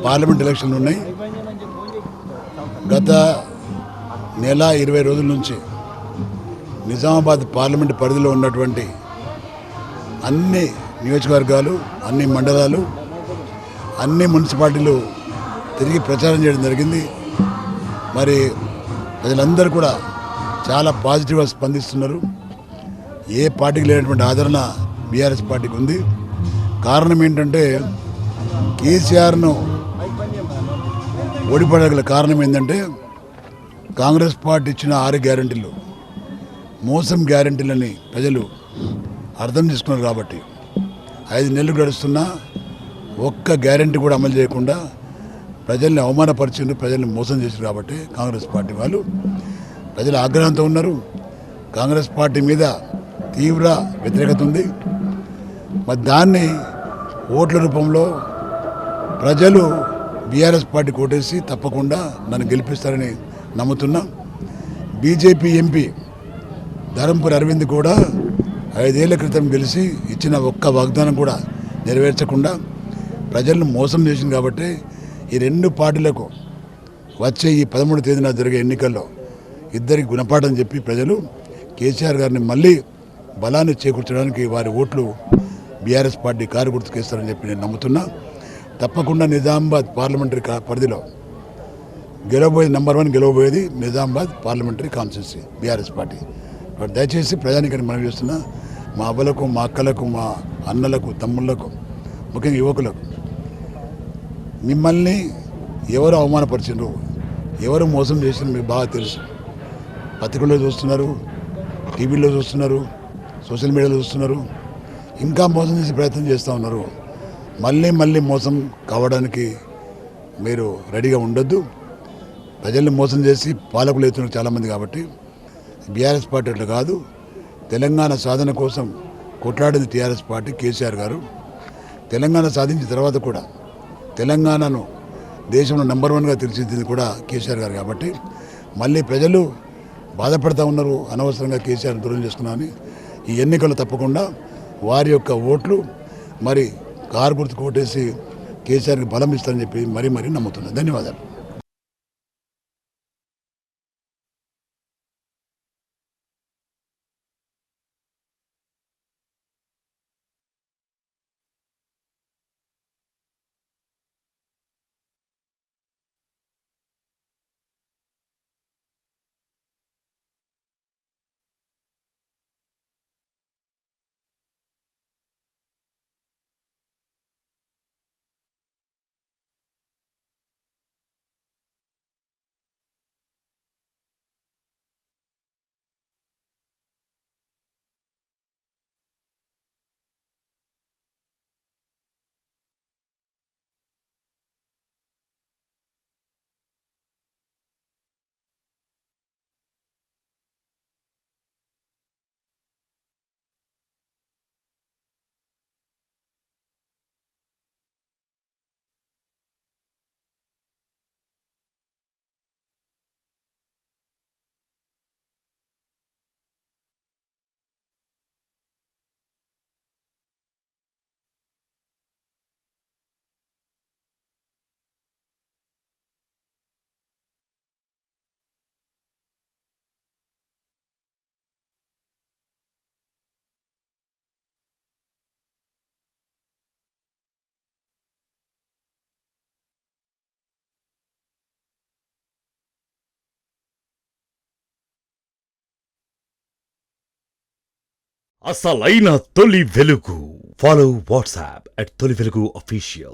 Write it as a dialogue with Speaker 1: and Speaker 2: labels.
Speaker 1: Parliament ఎలక్షన్లు ఉన్నాయి. గత నెల 20 రోజుల నుంచి నిజామాబాద్ పార్లమెంట్ పరిధిలో ఉన్నటువంటి అన్ని నియోజకవర్గాలు, అన్ని మండలాలు, అన్ని మున్సిపాలిటీలు తిరిగి ప్రచారం చేయడం జరిగింది. మరి ప్రజలందరూ కూడా చాలా పాజిటివ్గా స్పందిస్తున్నారు. ఏ పార్టీకి లేనటువంటి ఆదరణ బీఆర్ఎస్ పార్టీకి ఉంది. కారణం ఏంటంటే కేసీఆర్ను ఓడిపడగల కారణం ఏంటంటే కాంగ్రెస్ పార్టీ ఇచ్చిన 6 గ్యారెంటీలు మోసం గ్యారెంటీలని ప్రజలు అర్థం చేసుకున్నారు. కాబట్టి 5 నెలలు గడుస్తున్నా ఒక్క గ్యారెంటీ కూడా అమలు చేయకుండా ప్రజల్ని అవమానపరిచిండ్రు, ప్రజల్ని మోసం చేశారు. కాబట్టి కాంగ్రెస్ పార్టీ వాళ్ళు ప్రజల ఆగ్రహంతో ఉన్నారు. కాంగ్రెస్ పార్టీ మీద తీవ్ర వ్యతిరేకత ఉంది. మరి దాన్ని ఓట్ల రూపంలో ప్రజలు బీఆర్ఎస్ పార్టీ కోటేసి తప్పకుండా నన్ను గెలిపిస్తారని నమ్ముతున్నా. బీజేపీ ఎంపీ ధరంపూర్ అరవింద్ కూడా 5 ఏళ్ల క్రితం గెలిచి ఇచ్చిన ఒక్క వాగ్దానం కూడా నెరవేర్చకుండా ప్రజలను మోసం చేసింది. కాబట్టి ఈ 2 పార్టీలకు వచ్చే ఈ 13వ తేదీన జరిగే ఎన్నికల్లో ఇద్దరికి గుణపాఠం చెప్పి ప్రజలు కేసీఆర్ గారిని మళ్ళీ బలాన్ని చేకూర్చడానికి వారి ఓట్లు బీఆర్ఎస్ పార్టీ కారు గుర్తుకేస్తారని చెప్పి నేను నమ్ముతున్నా. తప్పకుండా నిజామాబాద్ పార్లమెంటరీ పరిధిలో గెలవబోయేది నంబర్ 1 గెలవబోయేది Nizamabad parliamentary constituency BRS party. దయచేసి ప్రజానికని మనం చేస్తున్నా, మా అవ్వలకు, మా అక్కలకు, మా అన్నలకు, తమ్ముళ్లకు, ముఖ్యంగా యువకులకు, మిమ్మల్ని ఎవరు అవమానపరిచిండ్రు, ఎవరు మోసం చేసిండ్రు మీకు బాగా తెలుసు. పత్రికల్లో చూస్తున్నారు, టీవీలో చూస్తున్నారు, సోషల్ మీడియాలో చూస్తున్నారు. ఇంకా మోసం చేసే ప్రయత్నం చేస్తూ ఉన్నారు. మళ్ళీ మోసం కావడానికి మీరు రెడీగా ఉండొద్దు. ప్రజల్ని మోసం చేసి పాలకులు అవుతున్నారు చాలామంది. కాబట్టి బీఆర్ఎస్ పార్టీ అట్లా కాదు. తెలంగాణ సాధన కోసం కొట్లాడింది టీఆర్ఎస్ పార్టీ, కేసీఆర్ గారు. తెలంగాణ సాధించిన తర్వాత కూడా తెలంగాణను దేశంలో నంబర్ 1గా తీర్చిదిద్దింది కూడా కేసీఆర్ గారు. కాబట్టి మళ్ళీ ప్రజలు బాధపడుతూ ఉన్నారు, అనవసరంగా కేసీఆర్ని దూరం చేసుకున్నామని. ఈ ఎన్నికలు తప్పకుండా వారి యొక్క ఓట్లు మరి కారు గుర్తుకు ఓటేసి కేసీఆర్కి బలం ఇస్తారని చెప్పి మరీ నమ్ముతున్నాను. ధన్యవాదాలు.
Speaker 2: అసలైన తొలి వెలుగు. ఫాలో వాట్సాప్ @తొలి వెలుగు official.